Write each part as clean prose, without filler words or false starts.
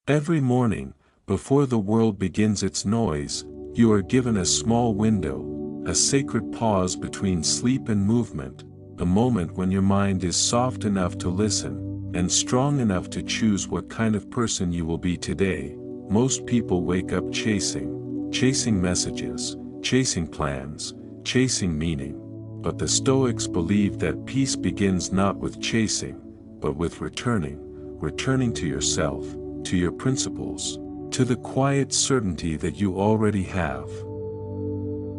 Every morning, before the world begins its noise, you are given a small window, a sacred pause between sleep and movement, a moment when your mind is soft enough to listen, and strong enough to choose what kind of person you will be today. Most people wake up chasing messages, chasing plans, chasing meaning. But the Stoics believe that peace begins not with chasing, but with returning to yourself, to your principles, to the quiet certainty that you already have.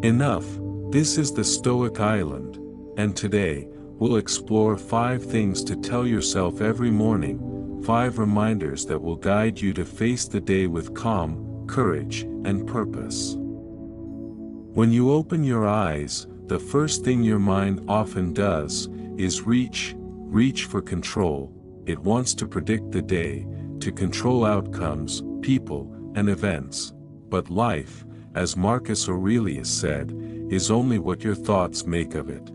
Enough. This is the Stoic Island, and today, we'll explore 5 things to tell yourself every morning, 5 reminders that will guide you to face the day with calm, courage, and purpose. When you open your eyes, the first thing your mind often does is reach for control. It wants to predict the day, to control outcomes, people, and events. But life, as Marcus Aurelius said, is only what your thoughts make of it.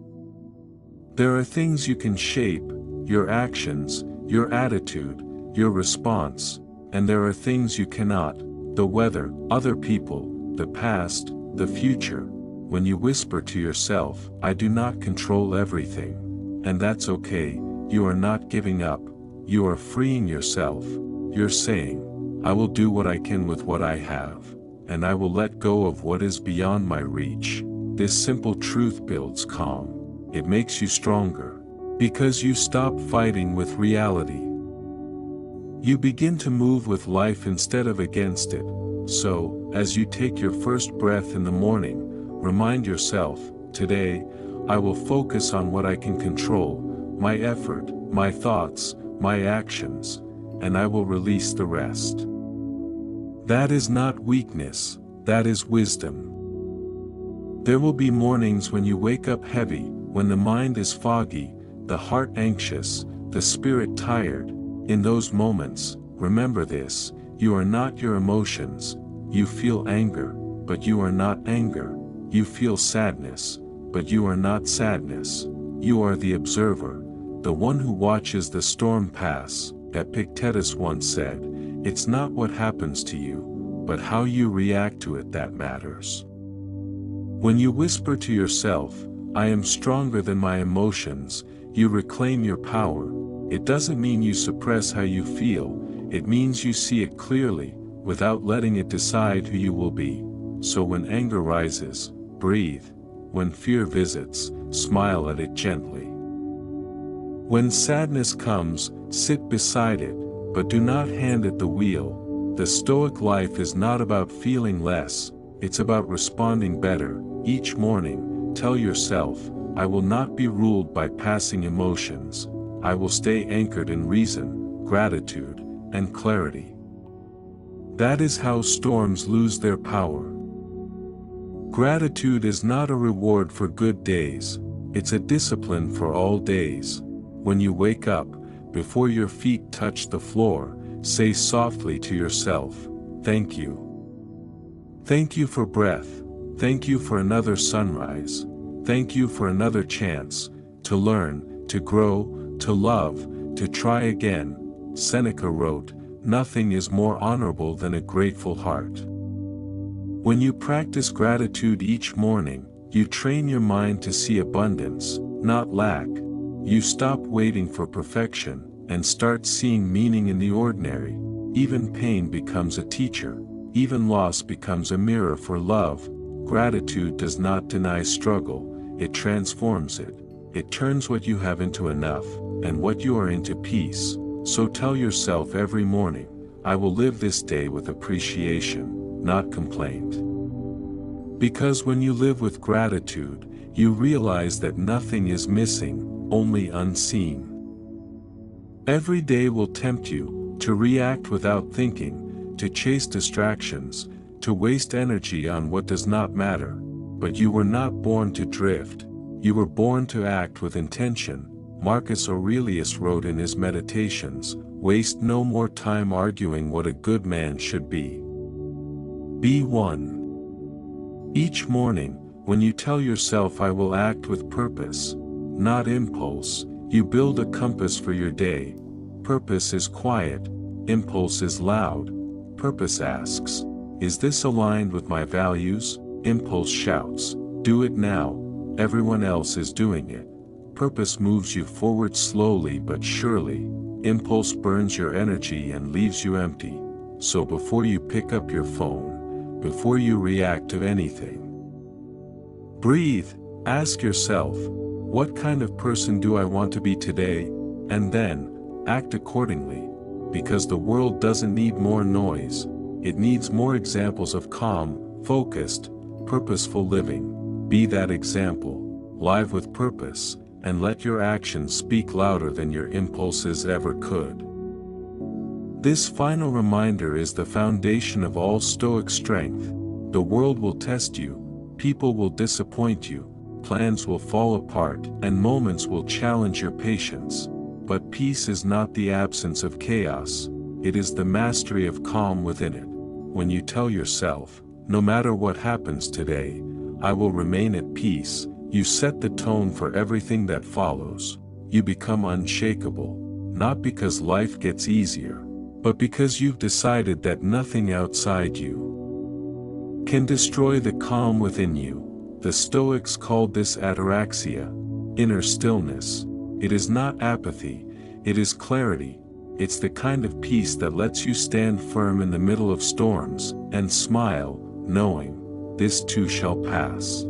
There are things you can shape, your actions, your attitude, your response, and there are things you cannot, the weather, other people, the past, the future. When you whisper to yourself, "I do not control everything," and that's okay, you are not giving up, you are freeing yourself. You're saying, "I will do what I can with what I have, and I will let go of what is beyond my reach." This simple truth builds calm. It makes you stronger, because you stop fighting with reality. You begin to move with life instead of against it. So, as you take your first breath in the morning, remind yourself, "Today, I will focus on what I can control, my effort, my thoughts, my actions, and I will release the rest." That is not weakness, that is wisdom. There will be mornings when you wake up heavy, when the mind is foggy, the heart anxious, the spirit tired. In those moments, remember this: you are not your emotions. You feel anger, but you are not anger. You feel sadness, but you are not sadness. You are the observer, the one who watches the storm pass. Epictetus once said, "It's not what happens to you, but how you react to it that matters." When you whisper to yourself, "I am stronger than my emotions," you reclaim your power. It doesn't mean you suppress how you feel, it means you see it clearly, without letting it decide who you will be. So when anger rises, breathe. When fear visits, smile at it gently. When sadness comes, sit beside it, but do not hand it the wheel. The Stoic life is not about feeling less, it's about responding better. Each morning, tell yourself, "I will not be ruled by passing emotions. I will stay anchored in reason, gratitude, and clarity." That is how storms lose their power. Gratitude is not a reward for good days, it's a discipline for all days. When you wake up, before your feet touch the floor, say softly to yourself, "Thank you. Thank you for breath. Thank you for another sunrise. Thank you for another chance to learn, to grow, to love, to try again." Seneca wrote, "Nothing is more honorable than a grateful heart." When you practice gratitude each morning, you train your mind to see abundance, not lack. You stop waiting for perfection, and start seeing meaning in the ordinary. Even pain becomes a teacher. Even loss becomes a mirror for love. Gratitude does not deny struggle, it transforms it. It turns what you have into enough, and what you are into peace. So tell yourself every morning, "I will live this day with appreciation, not complaint." Because when you live with gratitude, you realize that nothing is missing, only unseen. Every day will tempt you to react without thinking, to chase distractions, to waste energy on what does not matter. But you were not born to drift, you were born to act with intention. Marcus Aurelius wrote in his Meditations, "Waste no more time arguing what a good man should be. Be one." Each morning, when you tell yourself, "I will act with purpose, not impulse," you build a compass for your day. Purpose is quiet, impulse is loud, Purpose asks, is this aligned with my values? Impulse shouts, do it now, everyone else is doing it. Purpose moves you forward slowly but surely. Impulse burns your energy and leaves you empty. So before you pick up your phone, before you react to anything, breathe, ask yourself, what kind of person do I want to be today? And then, act accordingly. Because the world doesn't need more noise, it needs more examples of calm, focused, purposeful living. Be that example, live with purpose, and let your actions speak louder than your impulses ever could. This final reminder is the foundation of all Stoic strength. The world will test you, people will disappoint you, plans will fall apart, and moments will challenge your patience. But peace is not the absence of chaos, it is the mastery of calm within it. When you tell yourself, no matter what happens today, I will remain at peace, you set the tone for everything that follows. You become unshakable, not because life gets easier, but because you've decided that nothing outside you can destroy the calm within you. The Stoics called this ataraxia, inner stillness. It is not apathy, it is clarity. It's the kind of peace that lets you stand firm in the middle of storms, and smile, knowing, this too shall pass.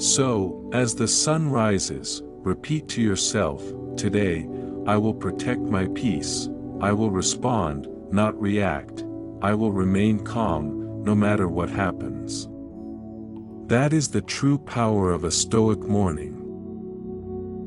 So, as the sun rises, repeat to yourself, today, I will protect my peace, I will respond, not react, I will remain calm, no matter what happens. That is the true power of a Stoic morning.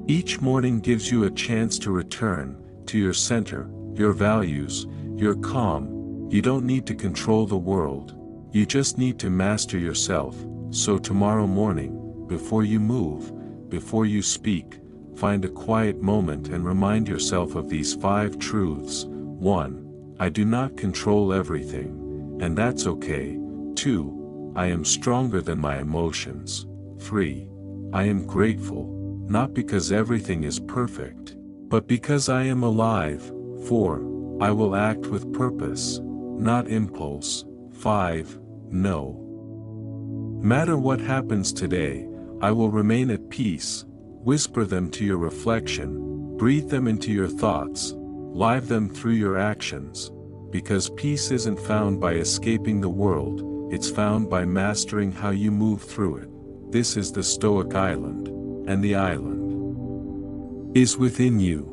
Each morning gives you a chance to return to your center, your values, your calm. You don't need to control the world, you just need to master yourself. So tomorrow morning, before you move, before you speak, find a quiet moment and remind yourself of these 5 truths. 1. I do not control everything, and that's okay. 2. I am stronger than my emotions. 3. I am grateful, not because everything is perfect, but because I am alive. 4. I will act with purpose, not impulse. 5. No matter what happens today, I will remain at peace. Whisper them to your reflection, breathe them into your thoughts, live them through your actions. Because peace isn't found by escaping the world, it's found by mastering how you move through it. This is the Stoic Island, and the island is within you.